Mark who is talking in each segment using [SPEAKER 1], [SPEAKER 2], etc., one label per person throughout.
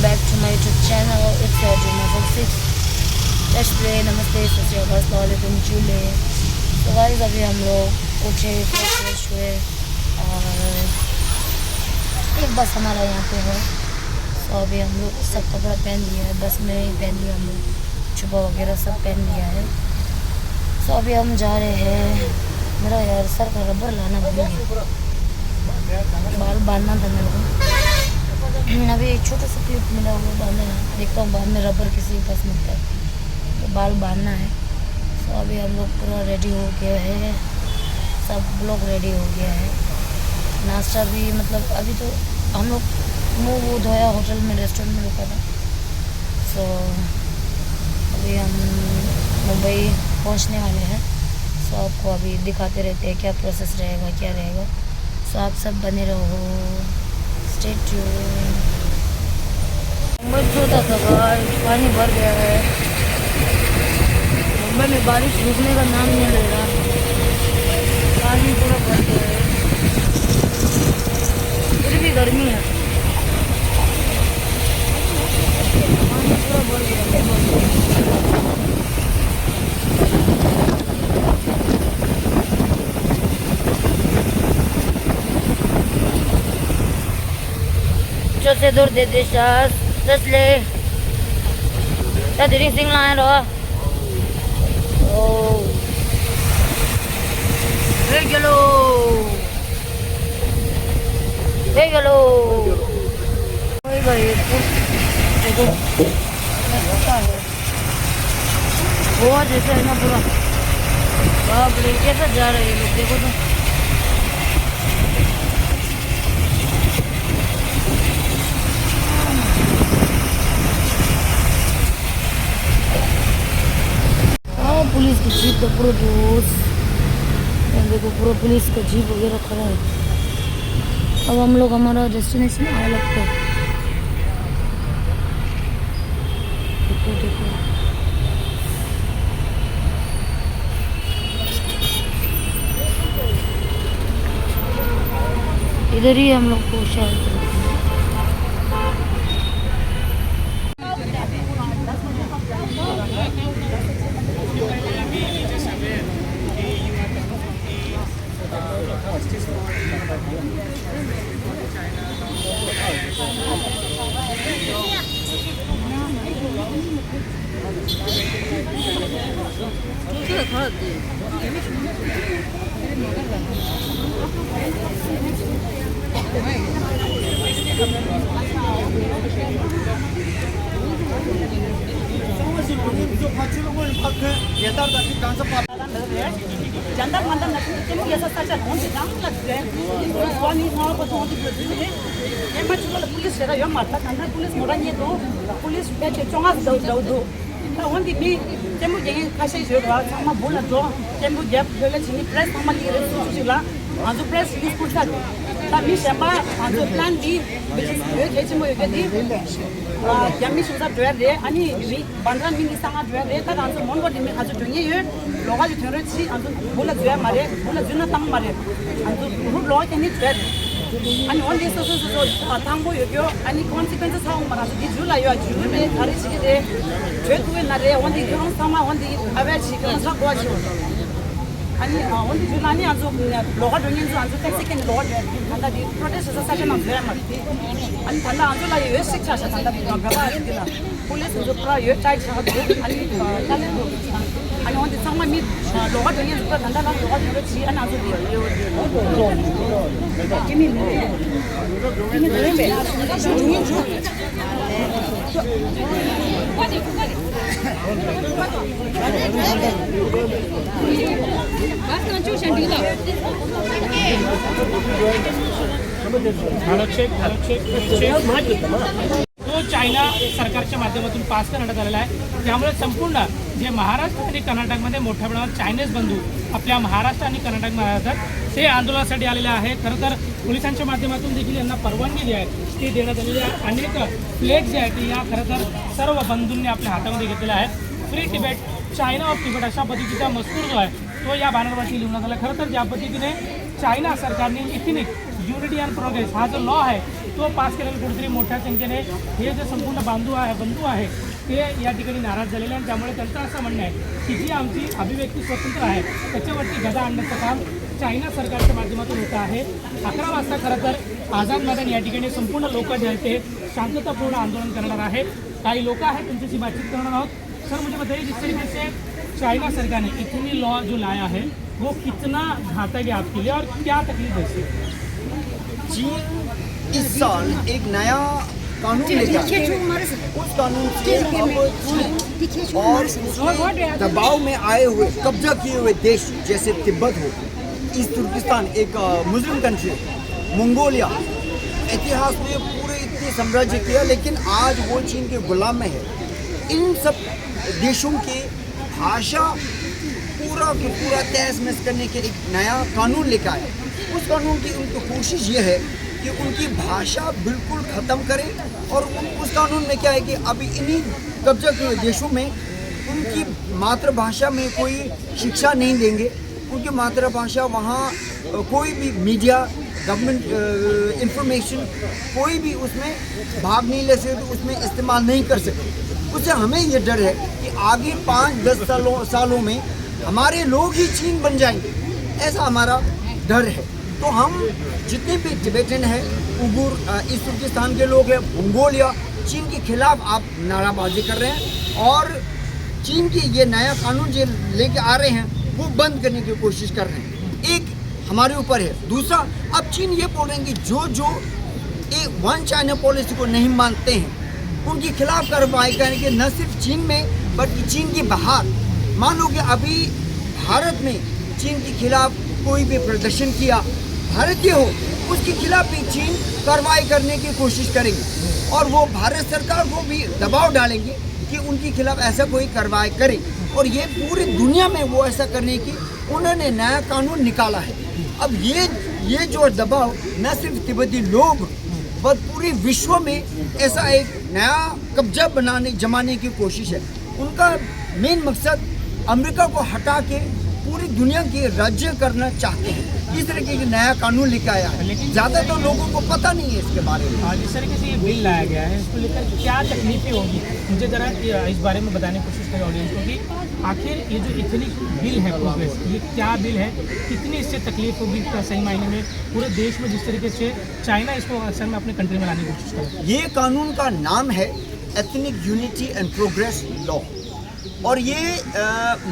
[SPEAKER 1] back to my YouTube channel. It's Dreamer46. Let's play. नमस्ते, सत श्री अकाल, अस्सलाम वालेकुम, चूल्हे। तो गाइस अभी हम लोग उठे, फ्रेश हुए और एक बस हमारा यहाँ पे है। तो अभी हम लोग सब कपड़ा पहन लिया है, बस में ही पहन लिया हम लोग, छुपा वगैरह सब पहन लिया है। तो अभी हम जा रहे हैं। मेरा यार सर का रबर लाना भूल गया, बाल बांधना था मेरे को। अभी एक छोटा सा क्लिप मिला हुआ बांधना है, देखता हूँ बाद में रबर किसी के पास मिलता है तो बाल बांधना है। तो अभी हम लोग पूरा रेडी हो गया है, सब लोग रेडी हो गया है। नाश्ता भी मतलब अभी तो हम लोग मुँह वो धोया, होटल में रेस्टोरेंट में रुका था। तो अभी हम मुंबई पहुंचने वाले हैं। तो आपको अभी दिखाते रहते हैं क्या प्रोसेस रहेगा, क्या रहेगा। तो आप सब बने रहो, स्टे ट्यून। मुंबई छोटा था भाई, पानी भर गया है। मुंबई में बारिश रुकने का नाम नहीं ले रहा, पानी पूरा भर गया है, फिर भी गर्मी है। पानी पूरा भर गया है। से दूर दे दे सास तसले तदरी सिंह लाए रो ओ हे गलो ओए भाई देखो वो जैसे है ना पूरा, बाप रे कैसा जा रहे हैं लोग, देखो तो। पुलिस की जीप का पूरा दोस्त, देखो पूरा पुलिस का जीप वगैरह खड़ा है। अब हम लोग हमारा डेस्टिनेशन आया लगता है। देखो देखो इधर ही हम लोग को शायद
[SPEAKER 2] jandak mandan nak temu biasa saja hon sedang nak deh suami mau apa tuh di sini emang cuma polis ada yang mata karena polis morangnya tuh polis baca congak jauh hon di bi temu jangan kasih juga sama bola tuh temu jab bola sini press sama lihat itu lah anju press di pusat tapi siapa anju plan di jadi mau jadi Yami sudah jual deh, ani bandran mini sangat jual deh. Tapi anjur mon buat ini anjur dunia ye, loga ju terus si anjur bola jual mare, bola jual tang mare. Anjur urut loga ini jual. Ani on desa so tang bo yo, ani consequences how mara. Di jual ayo jual me hari sih deh. Jual tu nare on di orang sama on di awal sih kan sak buat jual. Ani on di jual ani anjur loga dunia tu anjur taxi kan loga jual. Anda di protest saja nak jual mare. अनि ठंडा आंचल ला ये शिक्षा से ठंडा भी गवा दिला police जो पूरा ये टाइट से अनि चले अनि on दिसंग में लोगा दुनिया जो ठंडा ला लोगा जो ची अनि आंचल दियो किमी ले में दुनिया जो बस ना जो शंडीला तो चायना सरकारच्या माध्यमातून पास करण्यात आलेला आहे। त्यामुळे संपूर्ण जे महाराष्ट्र आणि कर्नाटकमध्ये मोठ्या प्रमाणात चायनीज बंधू आपल्या महाराष्ट्र आणि कर्नाटकमध्ये राहतात ते आंदोलनासाठी आलेले आहे। खरं तर पोलिसांच्या माध्यमातून देखील यांना परवानगी जी आहे ती देण्यात आलेली आहे। अनेक फ्लेग जे आहेत या खरं तर सर्व बंधूंनी आपल्या हातामध्ये घेतलेला आहे। Free Tibet, China of Tibet अशा पद्धतीचा मजकूर जो आहे तो या बॅनरवरती लिहिण्यात आला। खरं तर ज्या पद्धतीने चायना सरकारने इथनिक युनिटी अँड प्रोग्रेस हा जो लॉ आहे
[SPEAKER 3] तो पास केलेला कुठेतरी मोठ्या संख्येने हे जे संपूर्ण बंधू आहे ते या ठिकाणी नाराज झालेले आणि त्यामुळे त्यांचं असं म्हणणं आहे की जी आमची अभिव्यक्ती स्वतंत्र आहे त्याच्यावरती गदा आणण्याचं काम चायना सरकारच्या माध्यमातून होतं आहे. 11 वाजता खरं तर आझाद मैदान या ठिकाणी संपूर्ण लोक जे आहेत ते शांततापूर्ण आंदोलन करणार आहेत. काही लोक आहेत त्यांच्याशी बातचीत करणार आहोत. सर मुझे बताइए जिस तरीके से चाइना सरकार ने इतनी लॉ जो लाया है वो कितना घातक है आपके लिए और क्या तकलीफ है इससे?
[SPEAKER 4] चीन इस साल एक नया कानून लेकर उस कानून से अब और दबाव में आए हुए कब्जा किए हुए देश जैसे तिब्बत हो, ईस्ट तुर्किस्तान एक मुस्लिम कंट्री, मंगोलिया, इतिहास में पूरे इतने साम्राज्य किया लेकिन आज वो चीन के गुलाम में है. इन सब देशों के भाषा पूरा के पूरा तहस नहस करने के एक नया कानून लेकर आया. उस कानून की उनकी कोशिश ये है कि उनकी भाषा बिल्कुल ख़त्म करें और उस कानून में क्या है कि अभी इन्हीं कब्जा किए देशों में उनकी मातृभाषा में कोई शिक्षा नहीं देंगे. उनकी मातृभाषा वहाँ कोई भी मीडिया गवर्नमेंट इंफॉर्मेशन कोई भी उसमें भाग नहीं ले सकते, उसमें इस्तेमाल नहीं कर सकते. उससे हमें ये डर है कि आगे 5-10 सालों में हमारे लोग ही चीन बन जाएंगे, ऐसा हमारा डर है. तो हम जितने भी टिबेटन हैं, उइगुर, ईस्ट तुर्किस्तान के लोग हैं, मंगोलिया, चीन के खिलाफ आप नाराबाजी कर रहे हैं और चीन की ये नया कानून जो लेके आ रहे हैं वो बंद करने की कोशिश कर रहे हैं. एक हमारे ऊपर है. दूसरा, अब चीन ये बोल रहे हैं कि जो एक वन चाइना पॉलिसी को नहीं मानते हैं उनके खिलाफ कार्रवाई करेंगे, न सिर्फ चीन में बल्कि चीन के बाहर. मान लो कि अभी भारत में चीन के खिलाफ कोई भी प्रदर्शन किया, भारतीय हो, उसके खिलाफ भी चीन कार्रवाई करने की कोशिश करेंगे और वो भारत सरकार को भी दबाव डालेंगे कि उनके खिलाफ ऐसा कोई कार्रवाई करे. और ये पूरी दुनिया में वो ऐसा करने की उन्होंने नया कानून निकाला है. अब ये जो दबाव न सिर्फ तिब्बती लोग बट पूरे विश्व में ऐसा एक नया कब्जा जमाने की कोशिश है. उनका मेन मकसद अमेरिका को हटा के पूरी दुनिया के राज्य करना चाहते हैं. इस तरीके के नया कानून लेकर आया है, लेकिन ज़्यादातर लोगों को पता नहीं है इसके बारे में.
[SPEAKER 3] जिस तरीके से ये बिल लाया गया है इसको लेकर क्या तकलीफें होगी, मुझे ज़रा इस बारे में बताने की कोशिश करें ऑडियंस को कि आखिर ये जो इथनिक बिल है प्रोग्रेस, ये क्या बिल है, कितनी इससे तकलीफ होगी सही मायने में पूरे देश में जिस तरीके से चाइना इसको असल में अपने कंट्री में लाने की कोशिश करे.
[SPEAKER 4] ये कानून का नाम है ethnic unity and progress law और ये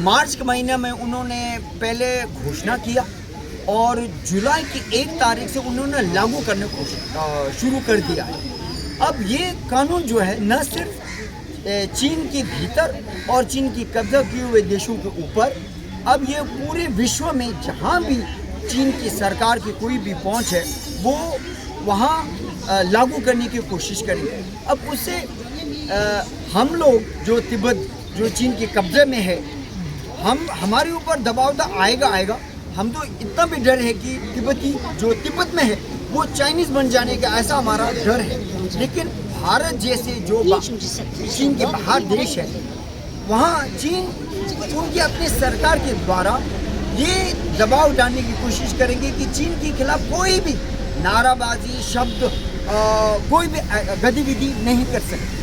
[SPEAKER 4] मार्च के महीने में उन्होंने पहले घोषणा किया और जुलाई की 1 तारीख से उन्होंने लागू करने को शुरू कर दिया है. अब ये कानून जो है न सिर्फ चीन के भीतर और चीन की कब्जा किए हुए देशों के ऊपर, अब ये पूरे विश्व में जहाँ भी चीन की सरकार की कोई भी पहुँच है वो वहाँ लागू करने की कोशिश करेंगे. अब उससे हम लोग जो तिब्बत जो चीन के कब्जे में है, हमारे ऊपर दबाव तो आएगा. हम तो इतना भी डर है कि तिब्बती जो तिब्बत में है वो चाइनीज़ बन जाने का ऐसा हमारा डर है. लेकिन भारत जैसे जो चीन के बाहर देश है वहाँ चीन उनकी अपनी सरकार के द्वारा ये दबाव डालने की कोशिश करेंगे कि चीन के खिलाफ कोई भी नाराबाजी शब्द कोई भी गतिविधि नहीं कर सकते.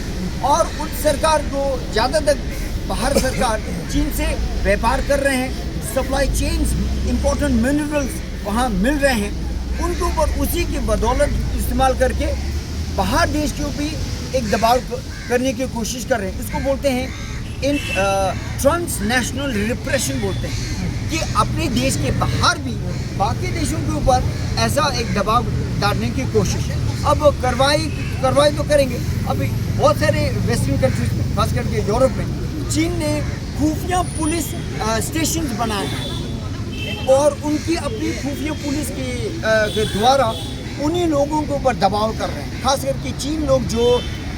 [SPEAKER 4] और उस सरकार को ज़्यादातर बाहर सरकार चीन से व्यापार कर रहे हैं, सप्लाई चेन्स इम्पोर्टेंट मिनरल्स वहाँ मिल रहे हैं, उनके ऊपर उसी की बदौलत इस्तेमाल करके बाहर देश के ऊपर एक दबाव करने की कोशिश कर रहे हैं. इसको बोलते हैं ट्रांसनेशनल रिप्रेशन बोलते हैं कि अपने देश के बाहर भी बाकी देशों के ऊपर ऐसा एक दबाव डालने की कोशिश है. अब कार्रवाई तो करेंगे. अभी बहुत सारे वेस्टर्न कंट्रीज में खास करके यूरोप में चीन ने खुफिया पुलिस स्टेशन बनाए हैं और उनकी अपनी खुफिया पुलिस के द्वारा उन्हीं लोगों के ऊपर दबाव कर रहे हैं. खास करके चीन लोग जो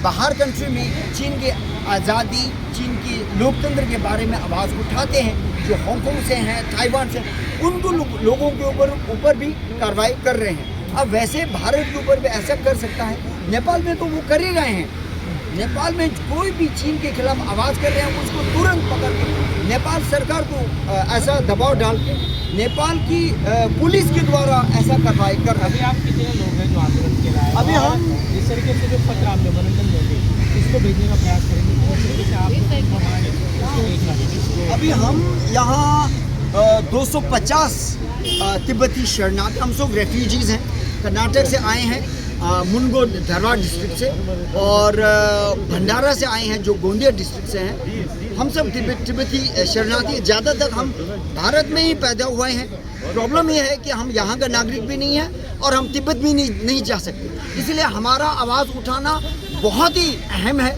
[SPEAKER 4] बाहर कंट्री में चीन के आज़ादी, चीन के लोकतंत्र के बारे में आवाज़ उठाते हैं, जो हांगकांग से हैं, ताइवान से, उनको लोगों के ऊपर भी कार्रवाई कर रहे हैं. अब वैसे भारत के ऊपर भी ऐसा कर सकता है. नेपाल में तो वो कर ही रहे हैं. नेपाल में कोई भी चीन के खिलाफ आवाज़ कर रहे हैं उसको तुरंत पकड़ के नेपाल सरकार को ऐसा दबाव डाल के नेपाल की पुलिस के द्वारा ऐसा कार्रवाई कर रहे हैं.
[SPEAKER 3] अभी आप कितने लोग हैं जो आंदोलन के लिए
[SPEAKER 4] अभी हम
[SPEAKER 3] जिस तरीके से जो पत्र आपने मनोरंजन देंगे इसको भेजने का प्रयास करेंगे जिस तरीके से आप इसको भेजना।
[SPEAKER 4] अभी हम यहाँ 250 तिब्बती शरणार्थी, हम सब रेफ्यूजीज़ हैं, कर्नाटक से आए हैं, मुनगो धारवाड़ डिस्ट्रिक्ट से, और भंडारा से आए हैं जो गोंदिया डिस्ट्रिक्ट से हैं। हम सब तिब्बती शरणार्थी, ज़्यादातर हम भारत में ही पैदा हुए हैं। प्रॉब्लम ये है कि हम यहाँ का नागरिक भी नहीं है और हम तिब्बत भी नहीं जा सकते, इसलिए हमारा आवाज़ उठाना बहुत ही अहम है।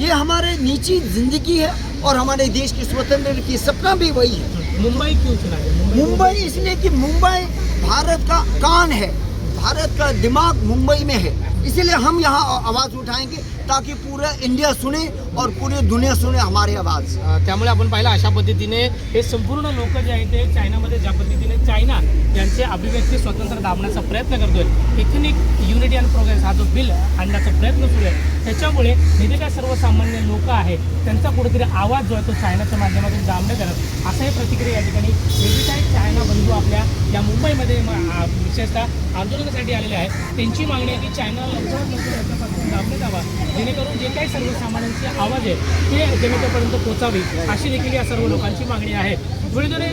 [SPEAKER 4] ये हमारे निजी ज़िंदगी है और हमारे देश की स्वतंत्रता की सपना भी वही है।
[SPEAKER 3] मुंबई क्यों चुना है?
[SPEAKER 4] मुंबई इसलिए कि मुंबई भारत का कान है, भारत का दिमाग मुंबई में है, इसीलिए हम यहाँ आवाज़ उठाएंगे ताकि पूरा इंडिया सुने और पूरी दुनिया सुने हमारी आवाज़।
[SPEAKER 3] त्यामुळे आपण पाहिलं अशा पद्धतीने हे संपूर्ण लोक जे आहेत ते चायनामध्ये ज्या पद्धतीने चायना यांचे अभिव्यक्ती स्वातंत्र्य दाबण्याचा प्रयत्न करतोय, एथनिक युनिटी अँड प्रोग्रेस हा जो बिल आणण्याचा प्रयत्न सुरू आहे, त्याच्यामुळे हे जे काय सर्वसामान्य लोक आहेत त्यांचा कुठेतरी आवाज जो आहे तो चायनाच्या माध्यमातून दाबण्यात येणार, असाही प्रतिक्रिया या ठिकाणी हे जे काही चायना बंधू आपल्या या मुंबईमध्ये विशेषतः आंदोलनासाठी आलेले आहेत त्यांची मागणी आहे की चायना लवकरात लवकर याच्यापासून दाबण्यात यावा, जेणेकरून जे काही सर्वसामान्यांचे आवाज आहे ते जनतेपर्यंत पोहोचावी, अशी देखील या सर्व लोकांची मागणी आहे। वेळेद्वारे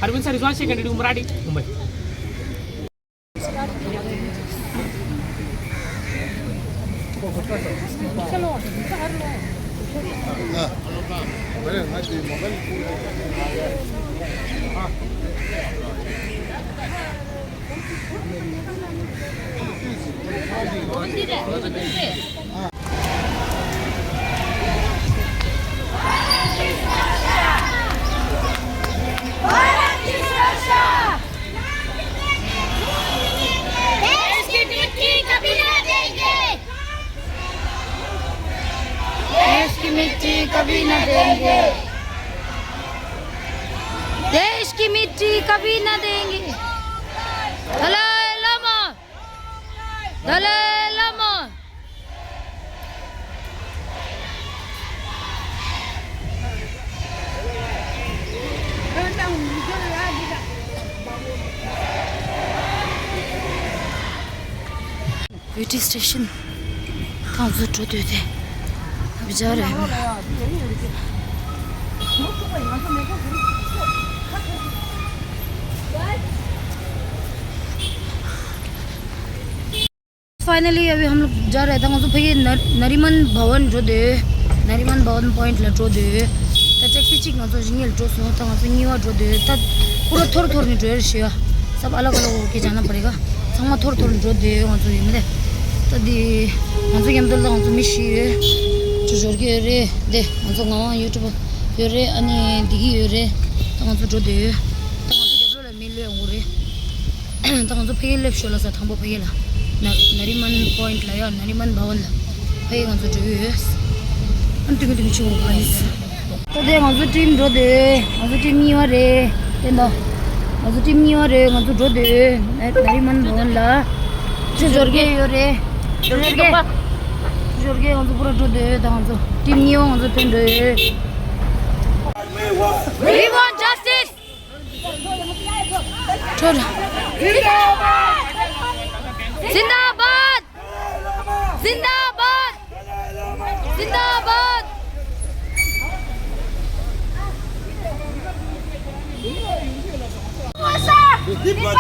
[SPEAKER 3] अरविंद सरिस्वान सेकंडरी मराठी मुंबई।
[SPEAKER 1] देश की मिट्टी कभी न देंगे, देश की मिट्टी कभी न देंगे। दलाई लामा, दलाई लामा। ब्यूटी स्टेशन कहाँ जुट होते थे, अभी जा रहे हैं। फाइनली अभी हम लोग जा रहे थे तो भैया नरीमन भवन जो दे, नरीमन भवन पॉइंट ला जो दे, त्याच्या किचिक ना तो जिंगल जो सो ता तो न्यूआ जो दे, तब पूरा थोड़ा थोड़ा जो है सब अलग अलग होके जाना पड़ेगा। संग थोड़ा थोड़ा जो दे वहाँ तो ये में तदी वहाँ तो ये में तो वहाँ तो मिशी जो जोर के रे दे वहाँ तो गाँव यूट्यूब ये रे अने दिगी ये रे वहाँ तो जो दे वहाँ तो जब लोग मिले होंगे वहाँ तो फेल लेफ्ट शोला सा थम्बो फेला नरीमन पॉइंट ला या नरीमन भवन ला फेल वहाँ तो जो है अंतिम अंतिम चीज़ होगा इस तो दे वहाँ तो टीम जो दे वहाँ तो टीम न्यूआ रे तेंदा वहाँ तो टीम न्यूआ रे वहाँ तो जो दे नरीमन भवन ला जो जोर के ये रे जोरगे वहाँ तो पूरा जो दे वहाँ तो टीम न्यूआ वहाँ तो team they. We want justice. जिंदाबाद जिंदाबाद जिंदाबाद।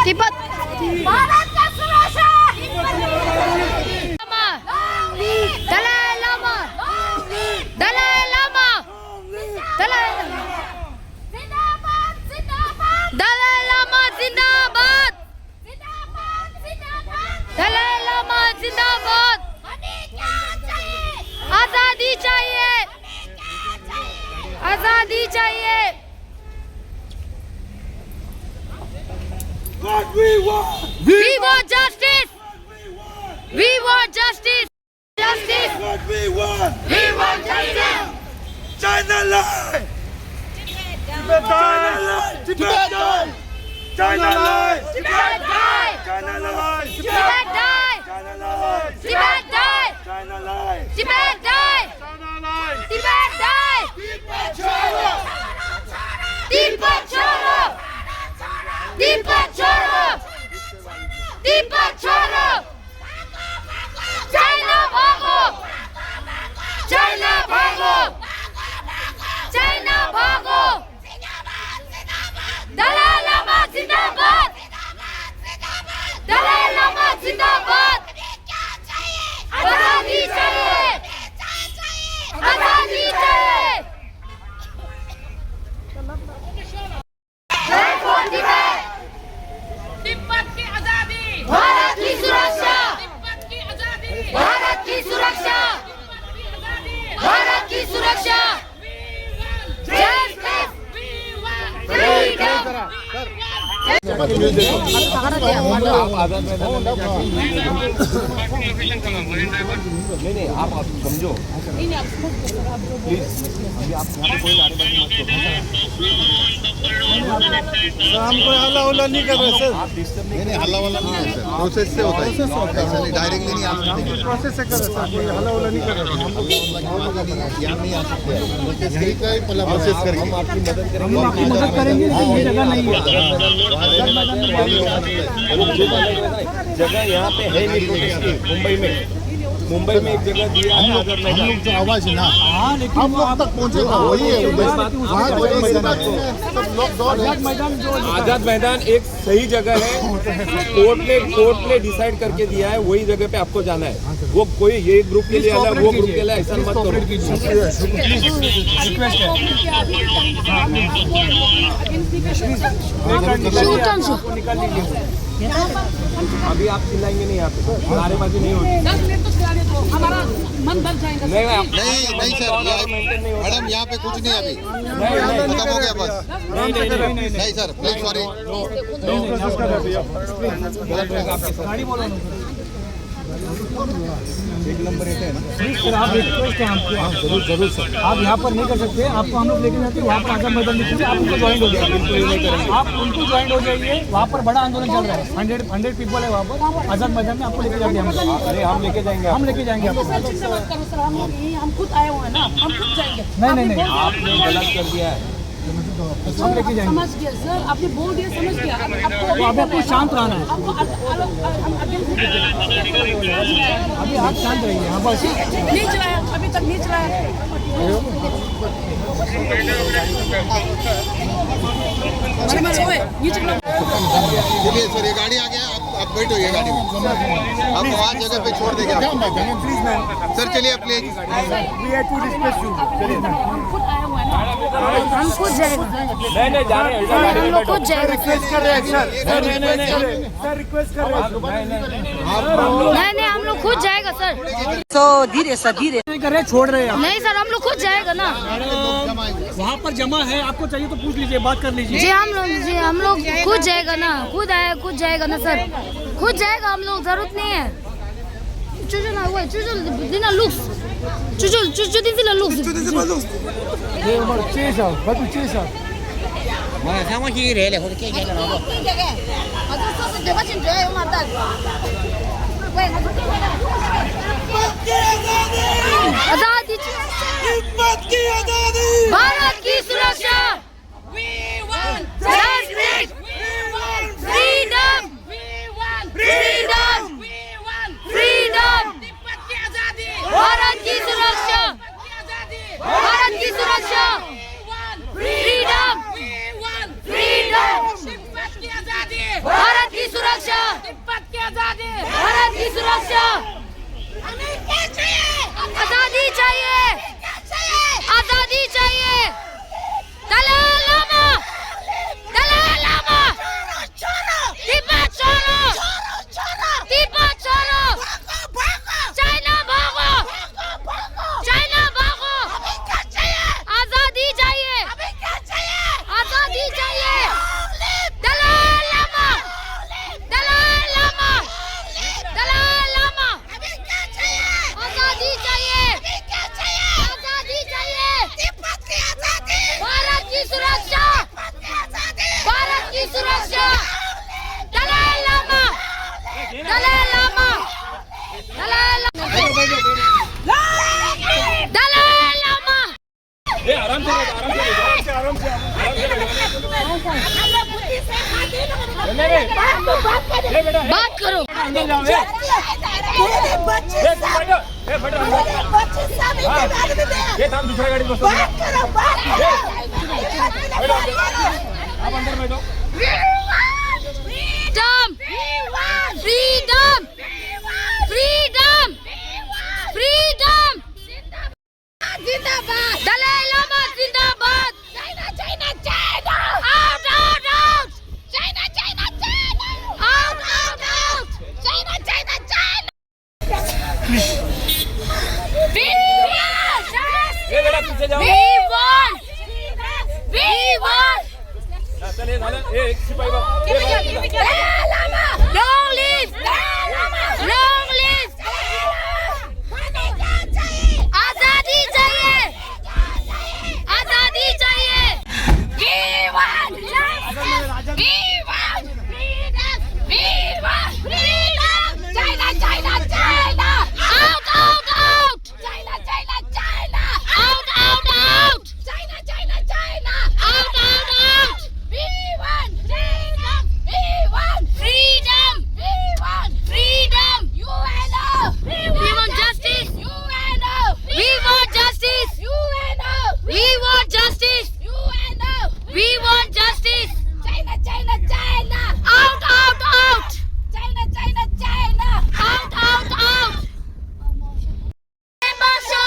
[SPEAKER 1] तिब्बत भारत का सुरक्षा। दलाई लामा, दलाई लामा, दलाई लामा, जिंदाबाद जिंदाबाद, दलाई लामा जिंदाबाद, दलाई लामा जिंदाबाद। आजादी चाहिए, आजादी चाहिए।
[SPEAKER 5] What we want!
[SPEAKER 1] We want justice. We want justice. Justice.
[SPEAKER 5] What we want!
[SPEAKER 1] We want justice.
[SPEAKER 5] China lie! Tibet lie! Tibet lie! China lie!
[SPEAKER 1] Tibet die.
[SPEAKER 5] China lie!
[SPEAKER 1] Tibet die.
[SPEAKER 5] China lie!
[SPEAKER 1] Tibet die.
[SPEAKER 5] China lie!
[SPEAKER 1] Tibet die.
[SPEAKER 5] China lie!
[SPEAKER 1] Tibet die. Deepak Cholo. Deepak Cholo. Deepak Cholo.
[SPEAKER 6] नहीं आप समझो please, अभी आप यहाँ पे कोई नारेबाजी मत करो।
[SPEAKER 5] हमको हल्ला उल्ला नहीं कर रहे सर।
[SPEAKER 6] आप डिस्टर्ब
[SPEAKER 7] नहीं हल्ला वाला नहीं है सर, प्रोसेस से होता है, ऐसा नहीं डायरेक्टली नहीं आ सकते,
[SPEAKER 5] प्रोसेस से कर रहे सर, कोई हल्ला उल्ला नहीं कर रहे।
[SPEAKER 7] यहाँ नहीं आ सकते, यही का ही प्रोसेस करके
[SPEAKER 6] हम आपकी मदद करेंगे।
[SPEAKER 3] हम आपकी मदद करेंगे, लेकिन ये जगह नहीं है।
[SPEAKER 6] जगह यहाँ पे है नहीं प्रोटेस्ट की। मुंबई में एक जगह दिया है आजाद मैदान।
[SPEAKER 7] जो आवाज है ना
[SPEAKER 3] हाँ, लेकिन
[SPEAKER 7] हम लोग तक पहुँचेगा वही है, वहाँ जो
[SPEAKER 6] आजाद मैदान एक सही जगह है। कोर्ट ने डिसाइड करके दिया है, वही जगह पे आपको जाना है। वो कोई ये ग्रुप के लिए अलग, वो ग्रुप के लिए ऐसा मत करो। अभी आप चिल्लाएंगे नहीं, यहाँ पे नारेबाजी नहीं होगी।
[SPEAKER 2] 10 मिनट तो खिलाने दो, हमारा मन भर जाएगा।
[SPEAKER 7] नहीं सर, मैडम यहाँ पे कुछ नहीं अभी खत्म हो गया बस। नहीं सर प्लीज सॉरी।
[SPEAKER 3] गाड़ी बोलो ना। एक नंबर है ना सर, आप रिक्वेस्ट है हमको, आप जरूर सर, आप यहाँ पर नहीं कर सकते, आपको हम लोग लेके जाते हैं वहाँ पर आजाद मैदान दीजिए, आप उनको ज्वाइन हो जाइए। बिल्कुल नहीं करेंगे, आप उनको ज्वाइन हो जाइए। वहाँ पर बड़ा आंदोलन चल रहा है, 100 पीपल है वहाँ पर आजाद मैदान में, आपको लेके जाते हैं।
[SPEAKER 6] अरे हम लेके जाएंगे
[SPEAKER 3] हम लेके जाएंगे आपको।
[SPEAKER 2] सर चिंता मत करो सर, हम लोग यहीं, हम खुद आए हुए हैं ना, हम खुद जाएंगे।
[SPEAKER 3] नहीं
[SPEAKER 6] आपने गलत कर दिया है।
[SPEAKER 3] हम लेके जाएंगे।
[SPEAKER 2] समझ गया सर, आपने बोल दिया, समझ गया। अब आपको
[SPEAKER 3] तो अभी आपको शांत रहना है,
[SPEAKER 2] आपको
[SPEAKER 3] अभी आप शांत रहिए। हाँ बस
[SPEAKER 2] नहीं चलाया, अभी तक नहीं चलाया।
[SPEAKER 7] चलिए सर, ये गाड़ी आ गया, आप बैठो ये गाड़ी में, आप वहाँ जगह पे छोड़ देंगे सर। चलिए प्लीज,
[SPEAKER 2] हम खुद आए हुए हैं ना,
[SPEAKER 1] हम खुद जाएगा,
[SPEAKER 6] नहीं जा रहे हैं,
[SPEAKER 1] हम लोग खुद जाएगा।
[SPEAKER 5] रिक्वेस्ट कर रहे हैं सर, सर रिक्वेस्ट कर रहे हैं।
[SPEAKER 1] नहीं हम लोग खुद जाएगा सर।
[SPEAKER 2] तो धीरे सर, धीरे
[SPEAKER 3] नहीं कर रहे, छोड़ रहे हैं आप।
[SPEAKER 1] नहीं सर, हम लोग खुद जाएगा ना।
[SPEAKER 3] वहाँ पर जमा है, आपको चाहिए तो पूछ लीजिए, बात कर लीजिए।
[SPEAKER 1] जी हम लोग खुद जाएगा ना, खुद जाएगा ना सर, खुद जाएगा हम लोग, जरूरत नहीं है। चुचु ना हुआ, चुचु दिना लुक्स, चुचु दिना लुक्स।
[SPEAKER 3] ये उम्र 6 साल, बस 6 साल।
[SPEAKER 1] आजादी, भारत की सुरक्षा, जस्टिस, फ्रीडम, भारत की सुरक्षा, भारत की सुरक्षा, फ्रीडम, भारत की सुरक्षा, भारत की सुरक्षा। आजादी चाहिए, आजादी चाहिए। दलाई लामा, तिब्बत छोड़ो, चाइना भागो, आजादी चाहिए, आजादी चाहिए। दलाई लामा, आजादी चाहिए, आजादी चाहिए। भारत की सुरक्षा, भारत की सुरक्षा। दलाई लामा, दलाई लामा,
[SPEAKER 6] आराम से
[SPEAKER 1] बात करो।
[SPEAKER 6] हम दूसरा गाड़ी बस आप अंदर बैठो।
[SPEAKER 1] फ्रीडम, जिंदाबाद। दलाई लामा जिंदाबाद। China, out, China, out, China. We want
[SPEAKER 6] चल हे झालं एक शिपाई बघ
[SPEAKER 1] Long live! Long live! आजादी चाहिए! आजादी चाहिए! We want justice! We want freedom! We want freedom! China, China, China! Out, out, out! China, China, China! Out, out, out! China, China, China! Out, out, out! We want freedom! We want freedom! We want freedom! UNO! We want justice! UNO! We want justice! UNO! We want justice! UNO! We want justice! China, China, China! Out, out, out! China, China, China! Out, out, out! Demasho!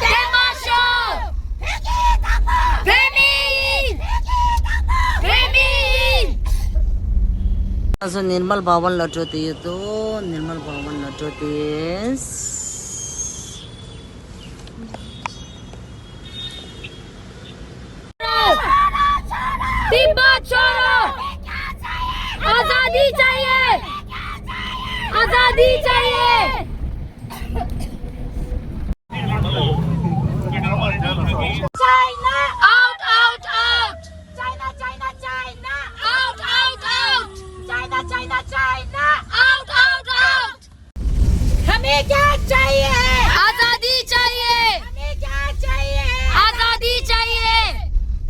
[SPEAKER 1] Demasho! Femin! Femin!
[SPEAKER 8] Also निर्मल भवन लटोते यो तो निर्मल भवन लटोते
[SPEAKER 1] तिब्बत छोड़ो! आजादी चाहिए! आजादी चाहिए! China! Out, out, out! China, China, China! Out, out, out! China, China, China! Out, out, out! हमें क्या चाहिए? आजादी चाहिए! हमें क्या चाहिए? आजादी चाहिए!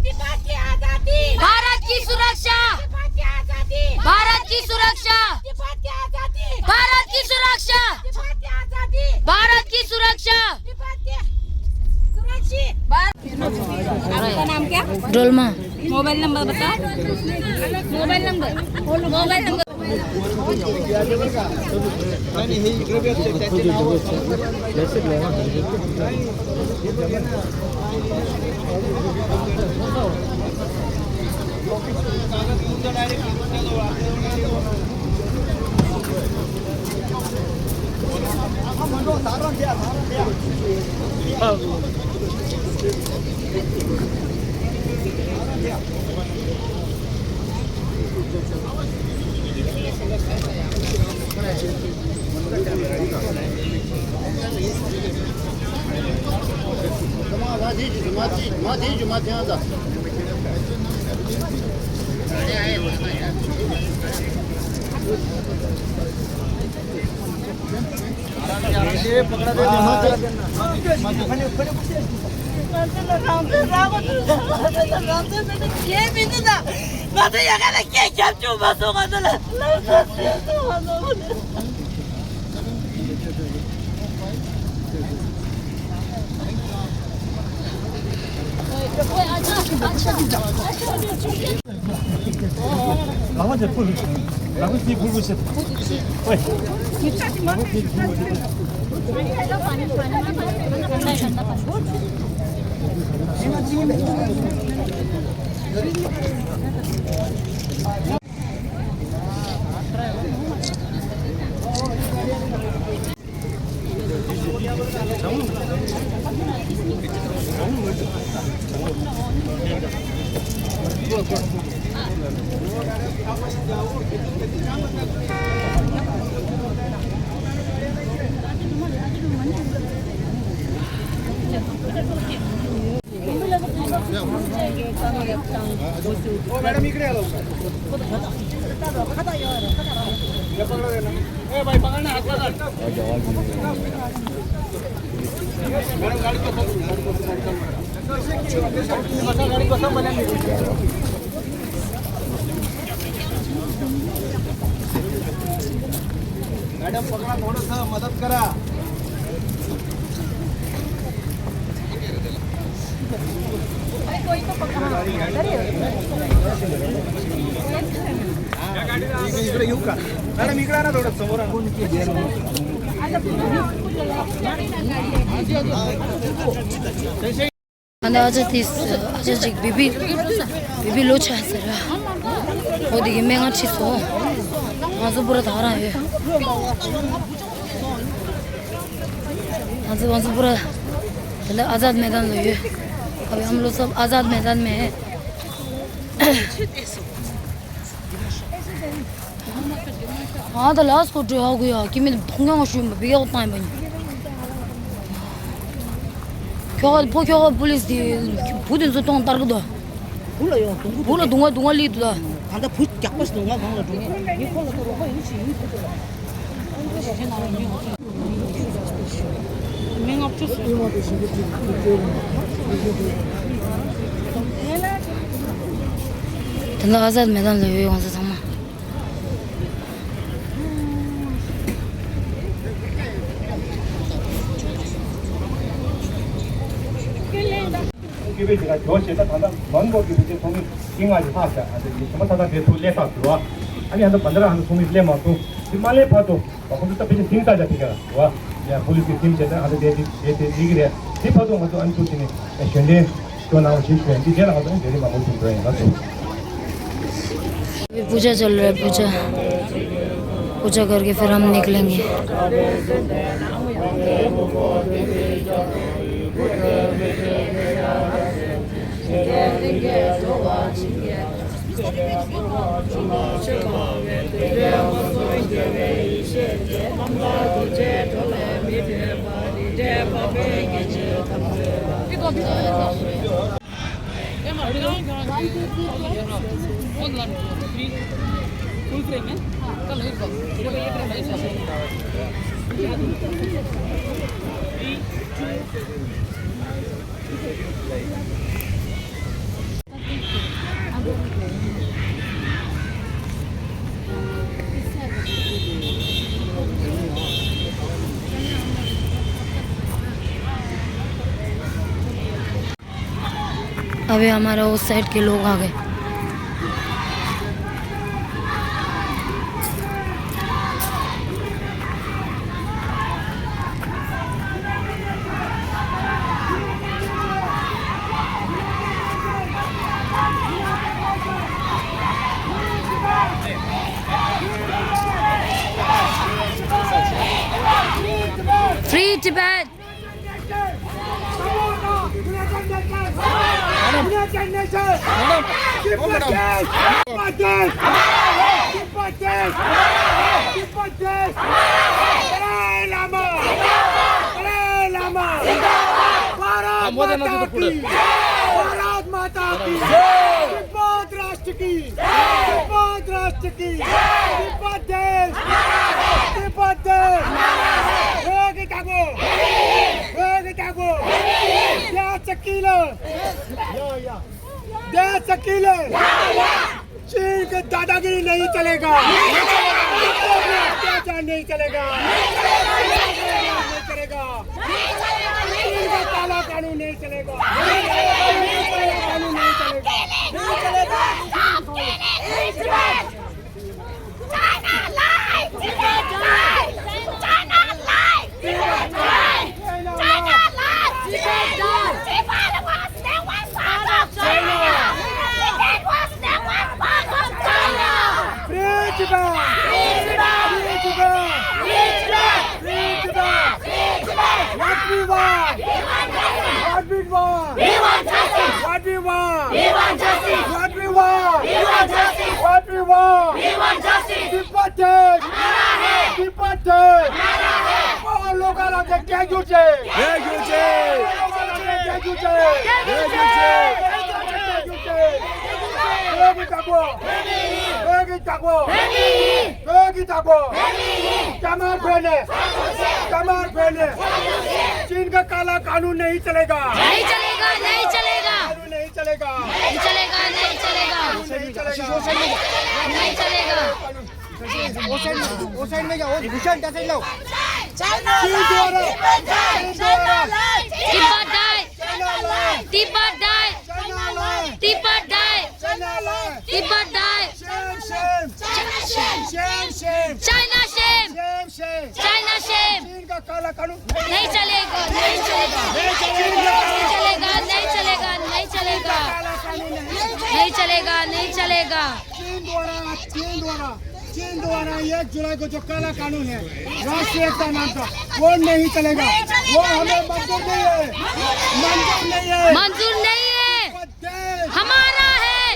[SPEAKER 1] तिब्बत की आजादी! भारत की सुरक्षा! तिब्बत की आजादी! भारत की सुरक्षा! तिब्बत की आजादी! भारत की सुरक्षा! तिब्बत की आजादी! भारत की सुरक्षा! तिब्बत की सुरक्षित! आपका नाम क्या?
[SPEAKER 8] डोलमा
[SPEAKER 1] मोबाइल नंबर बताओ। Mobile number. Mobile number.
[SPEAKER 5] Madam इकडे आलो भाई पकड़ ना हाथ मॅडम गाडी कसं मॅडम पकडा थोडस मदत करा इकडे येऊ का मॅडम इकडे ना थोडं समोर
[SPEAKER 1] 근데 아저씨 비비 놓쳤어요. 어디 유명한 치소 아주 보러 달아요. 아주 보러 근데 아자드 매단로요. अभी हम लोग सब आज़ाद मैदान में है। हाँ तो लास्ट को जो हो गया कि मैं 동양 슈 비가 없다 뭐 겨 police 디 부든 소통 따르거든
[SPEAKER 2] 몰라요.
[SPEAKER 1] 몰라 동아 리드다
[SPEAKER 2] 간다 부 잡고서 동안 방을 중에 이 콜로 들어가 이치
[SPEAKER 1] तंदा आज़ाद मैदान ले वहाँ से सामा
[SPEAKER 9] 因为这个调写的他的蒙古的这从另外一发展，啊，这什么他的别处列上去啊，아니 한도 반대로 한도从列嘛都，이 말레 파도, 거기서 또 비슷 팀 사자 티가, 와, 야 폴리스 팀 제가 한도 대대 이게 이 파도 가서 안 좋지네, 현재 또 나온 시스템 이제 나와서 되게 막 못좀 그래, 맞죠?
[SPEAKER 1] अभी पूजा चल रहा है। पूजा करके फिर हम निकलेंगे। अभी हमारा उस साइड के लोग आ गए। फ्री टिबेट
[SPEAKER 5] भारत माता की तिब्बत राष्ट्र की तिब्बत देश चीन के दादागिरी नहीं चलेगा, अत्याचार नहीं चलेगा, चीन का काला कानून नहीं चलेगा, चीन का काला कानून नहीं चलेगा,
[SPEAKER 1] नहीं चलेगा, नहीं चलेगा,
[SPEAKER 5] नहीं चलेगा,
[SPEAKER 1] नहीं चलेगा, नहीं चलेगा,
[SPEAKER 5] नहीं चलेगा,
[SPEAKER 1] नहीं चलेगा।
[SPEAKER 5] वो साइड में जाओ, भूषण का साइड लो। चीन का काला कानून
[SPEAKER 1] नहीं चलेगा, नहीं चलेगा, नहीं चलेगा, नहीं चलेगा, नहीं चलेगा, नहीं चलेगा, नहीं चलेगा।
[SPEAKER 5] चीन द्वारा चीन द्वारा 1 जुलाई को जो काला कानून है राष्ट्रीय एकता नाम का, वो नहीं चलेगा। वो हमें मंजूर नहीं है, मंजूर नहीं है,
[SPEAKER 1] मंजूर नहीं है।
[SPEAKER 5] देश
[SPEAKER 1] हमारा है,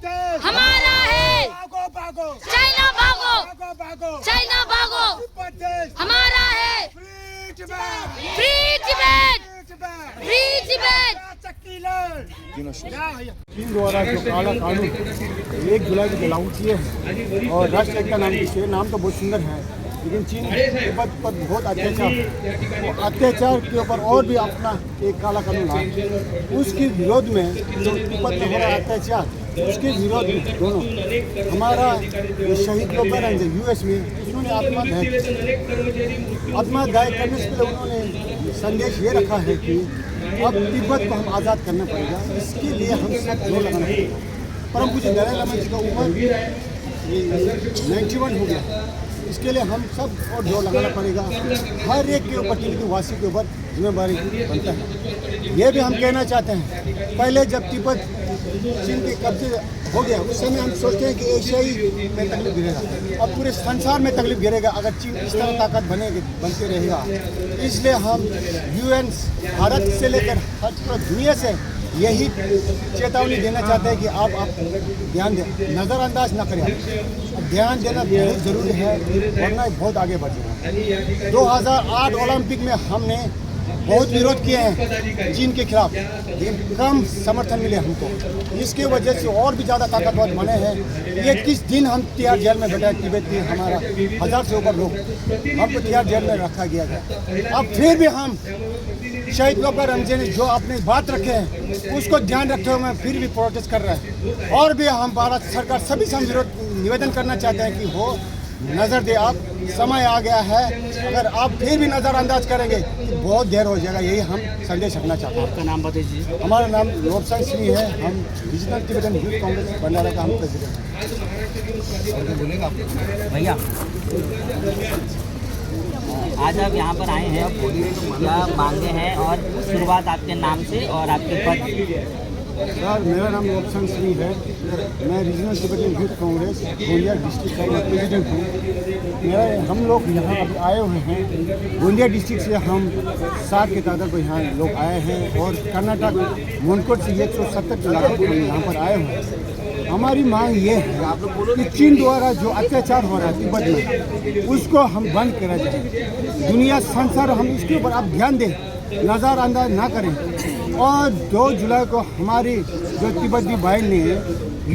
[SPEAKER 5] देश
[SPEAKER 1] हमारा है।
[SPEAKER 5] भागो भागो
[SPEAKER 1] चाइना भागो,
[SPEAKER 5] भागो भागो,
[SPEAKER 1] चाइना भागो।
[SPEAKER 5] देश
[SPEAKER 1] हमारा है।
[SPEAKER 5] Free Tibet,
[SPEAKER 1] free Tibet,
[SPEAKER 5] Tibet,
[SPEAKER 1] free Tibet.
[SPEAKER 9] चीन द्वारा जो काला कानून 1 जुलाई को लागू किए हैं और राष्ट्रीय एकता नाम के नाम तो बहुत सुंदर है, लेकिन चीन तिब्बत पर बहुत अत्याचार के ऊपर और भी अपना एक काला कानून लाया। उसके विरोध में जो तिब्बत में हो रहा अत्याचार, उसके विरोध में दोनों हमारा जो शहीद लोग हैं जो US में, उन्होंने आत्मदाह करने से पहले उन्होंने संदेश ये रखा है कि अब तिब्बत को हम आज़ाद करना पड़ेगा। इसके लिए हम सब जोर लगाना पड़ेगा। परम पूज्य दलाई लामा जी का उम्र 91 हो गया, इसके लिए हम सब और जोर लगाना पड़ेगा। हर एक के ऊपर, तिब्बती वासी के ऊपर जिम्मेदारी बनता है। ये भी हम कहना चाहते हैं, पहले जब तिब्बत चीन के कब्जे हो गया उस समय हम सोचते हैं कि एशियाई में तकलीफ गिरेगा, अब पूरे संसार में तकलीफ गिरेगा अगर चीन इस तरह ताकत बनते रहेगा। इसलिए हम UN, भारत से लेकर हर पूरा दुनिया से यही चेतावनी देना चाहते हैं कि आप ध्यान दें, नज़रअंदाज न करें। ध्यान देना बहुत ज़रूरी है, वरना बहुत आगे बढ़ेगा। 2008 ओलंपिक में हमने बहुत विरोध किए हैं चीन के खिलाफ, लेकिन कम समर्थन मिले हमको। इसके वजह से और भी ज़्यादा ताकतवर बने हैं। 21 दिन हम तिहाड़ जेल में बैठे, तिब्बत के हमारा 1000 से ऊपर लोग हमको तिहाड़ जेल में रखा गया था। अब फिर भी हम शहीद लोग पर हमसे जो अपनी बात रखे हैं उसको ध्यान रखते हुए फिर भी प्रोटेस्ट कर रहे हैं। और भी हम भारत सरकार सभी से निवेदन करना चाहते हैं कि वो नज़र दे। आप समय आ गया है, अगर आप फिर भी नज़रअंदाज करेंगे तो बहुत देर हो जाएगा। यही हम संदेश रखना चाहते हैं।
[SPEAKER 3] आपका नाम बताइए।
[SPEAKER 9] हमारा नाम लोबसांग सिंह है, हम रीजनल तिब्बतन यूथ कांग्रेस भंडारा का हम प्रेसिडेंट हैं।
[SPEAKER 8] भैया आज आप यहाँ पर आए हैं, क्या मांगे हैं और शुरुआत आपके नाम से और आपके पद?
[SPEAKER 9] सर, मेरा नाम लोबसांग सिंह है, मैं regional Tibetan youth Congress Gondia district का प्रेसिडेंट हूँ। हम लोग यहाँ अभी आए हुए हैं, गोंदिया डिस्ट्रिक्ट से हम 7 के तादाद पर यहाँ लोग आए हैं और कर्नाटक मनकोट से 170 के लगभग हम यहाँ पर आए हुए हैं। हमारी मांग ये है कि चीन द्वारा जो अत्याचार हो रहा है तिब्बत में, उसको हम बंद करा जाए। दुनिया संसार हम इसके ऊपर आप ध्यान दें, नज़रअंदाज ना करें। और 2 जुलाई को हमारी जो तिब्बती भाई ने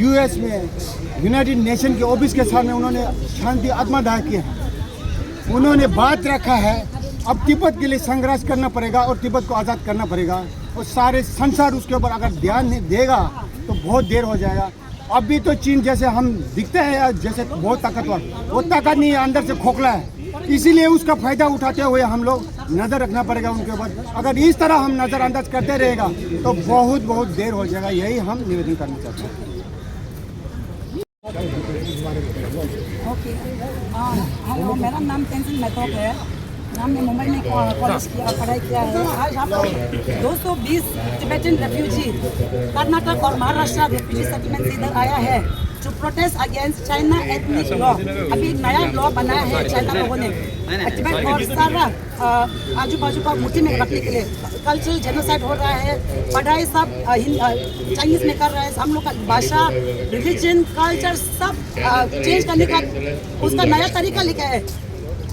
[SPEAKER 9] US में यूनाइटेड नेशन के ऑफिस के सामने उन्होंने शांति आत्मदाह किया है। उन्होंने बात रखा है अब तिब्बत के लिए संघर्ष करना पड़ेगा और तिब्बत को आज़ाद करना पड़ेगा, और सारे संसार उसके ऊपर अगर ध्यान नहीं देगा तो बहुत देर हो जाएगा। अभी तो चीन जैसे हम दिखते हैं जैसे बहुत ताकतवर, वो ताकत नहीं है, अंदर से खोखला है। इसीलिए उसका फायदा उठाते हुए हम लोग नज़र रखना पड़ेगा उनके ऊपर। अगर इस तरह हम नज़रअंदाज करते रहेगा तो बहुत देर हो जाएगा। यही हम निवेदन करना चाहते हैं।
[SPEAKER 2] हेलो, मेरा नाम तेंजिन मेहतोब है। हमने मुंबई में कॉलेज किया, पढ़ाई किया है। आज हम लोग 220 टिबेटन रेफ्यूजी कर्नाटक और महाराष्ट्र रेफ्यूजी सेटलमेंट से इधर आया है to protest against China ethnic law. अभी एक नया लॉ बनाया है चाइना लोगों ने टिबेट और सारा आजू बाजू का मूर्ति में रखने के लिए। कल्चरल जेनोसाइड हो रहा है, पढ़ाई सब चाइनीज में कर रहा है। हम लोग का भाषा, रिलीजन, कल्चर सब चेंज करने का उसका नया तरीका लिखा है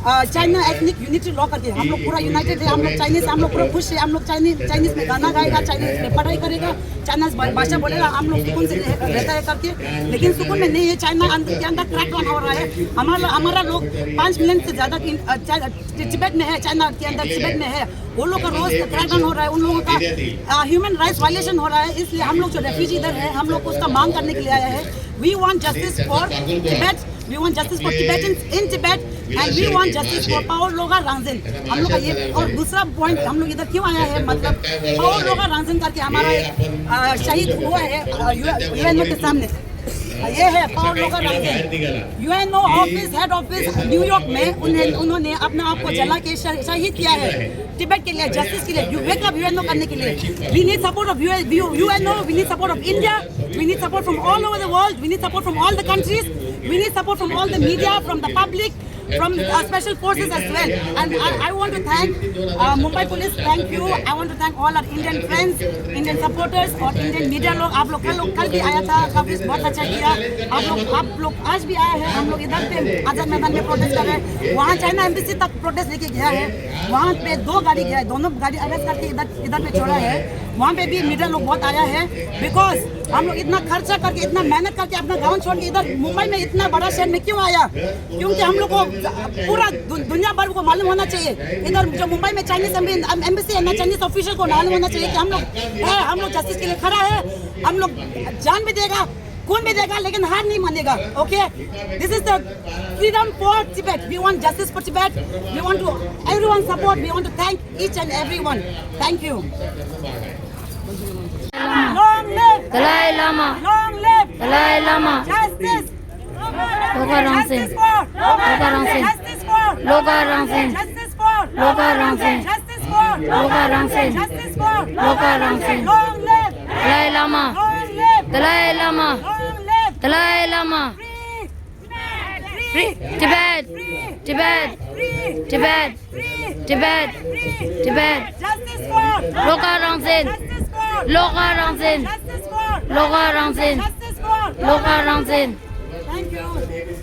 [SPEAKER 2] चाइना एथनिक यूनिटी लॉ करके। हम लोग पूरा यूनाइटेड है, हम लोग चाइनीज, हम लोग पूरा खुश है। हम लोग चाइनीज में गाना गाएगा, चाइनीज में पढ़ाई करेगा, चाइनीज भाषा बोलेगा, हम लोग सुकून से रहता है करके। लेकिन सुकून में नहीं है, चाइना के अंदर क्रैकडाउन हो रहा है। हमारा लोग 5 मिलियन से ज़्यादा तिब्बत में है, चाइना के अंदर तिब्बत में है। वो लोग का रोज क्रैकडाउन हो रहा है, उन लोगों का ह्यूमन राइट्स वायलेशन हो रहा है। इसलिए हम लोग जो रेफ्यूजी इधर है, हम लोग उसका मांग करने के लिए आया है। We want justice for Tibet, we want justice for Tibetans in Tibet and we want justice for Paul Loga Rangzin। हम लोग का ये और दूसरा पॉइंट, हम लोग इधर क्यों आया है, मतलब पाउल लोगा रांझन करके हमारा एक शहीद हुआ है यूएनओ के सामने। ये है पाउल लोगा रांझन, UNO office, head office New York में उन्होंने अपने आप को जला के शहीद किया है तिब्बत के लिए, जस्टिस के लिए, वेकअप यूएनओ करने के लिए। We need support of UNO, we need support of India, we need support from all over the world, we need support from all the countries We need support from all the media, from the public, from special forces as well. And I want to thank Mumbai Police. Thank you. I want to thank all our Indian friends, Indian supporters और Indian media लोग. आप लोग कल भी आया था, coverage बहुत अच्छा किया. आप लोग आज भी आए हैं. हम लोग इधर पे आजाद मैदान में प्रोटेस्ट कर रहे हैं. वहाँ चाइना एम्बेसी तक प्रोटेस्ट लेके गया है. वहाँ पे 2 गाड़ी गया है, दोनों गाड़ी अरेस्ट करके इधर पे छोड़ा है. वहाँ पे भी मीडिया लोग बहुत आया है. बिकॉज हम लोग इतना खर्चा करके, इतना मेहनत करके अपना गाँव छोड़ के इधर मुंबई में इतना बड़ा शहर में क्यों आया? क्योंकि हम लोग को पूरा दुनिया भर को मालूम होना चाहिए. इधर जो मुंबई में चाइनीज एम्बेसी है ना, चाइनीज ऑफिशियल को मालूम होना चाहिए कि हम लोग जस्टिस के लिए खड़ा है. हम लोग जान भी देगा, खून भी देगा, लेकिन हार नहीं मानेगा. Okay, this is the freedom for Tibet. We want justice for Tibet. We want to everyone support. We want to thank each and everyone. Thank you. Long live
[SPEAKER 1] Dalai Lama.
[SPEAKER 2] Long live
[SPEAKER 1] Dalai Lama.
[SPEAKER 2] Justice.
[SPEAKER 1] Loka Rangsen.
[SPEAKER 2] Justice for.
[SPEAKER 1] Loka Rangsen.
[SPEAKER 2] Justice for.
[SPEAKER 1] Loka Rangsen.
[SPEAKER 2] Justice for.
[SPEAKER 1] Loka Rangsen.
[SPEAKER 2] Justice for.
[SPEAKER 1] Loka Rangsen.
[SPEAKER 2] Justice for.
[SPEAKER 1] Loka Rangsen.
[SPEAKER 2] Long live.
[SPEAKER 1] Dalai Lama.
[SPEAKER 2] Long live.
[SPEAKER 1] Dalai Lama.
[SPEAKER 2] Long live.
[SPEAKER 1] Dalai Lama.
[SPEAKER 2] Free.
[SPEAKER 1] Tibet. Tibet.
[SPEAKER 2] Free.
[SPEAKER 1] Tibet.
[SPEAKER 2] Free.
[SPEAKER 1] Tibet.
[SPEAKER 2] Free.
[SPEAKER 1] Tibet.
[SPEAKER 2] Justice for.
[SPEAKER 1] Loka Rangsen.
[SPEAKER 2] Justice for.
[SPEAKER 1] Loka Rangsen.
[SPEAKER 2] Justice for.
[SPEAKER 1] Loka Rangsen.
[SPEAKER 2] Justice for.
[SPEAKER 1] Loka Rangsen.
[SPEAKER 2] Thank you.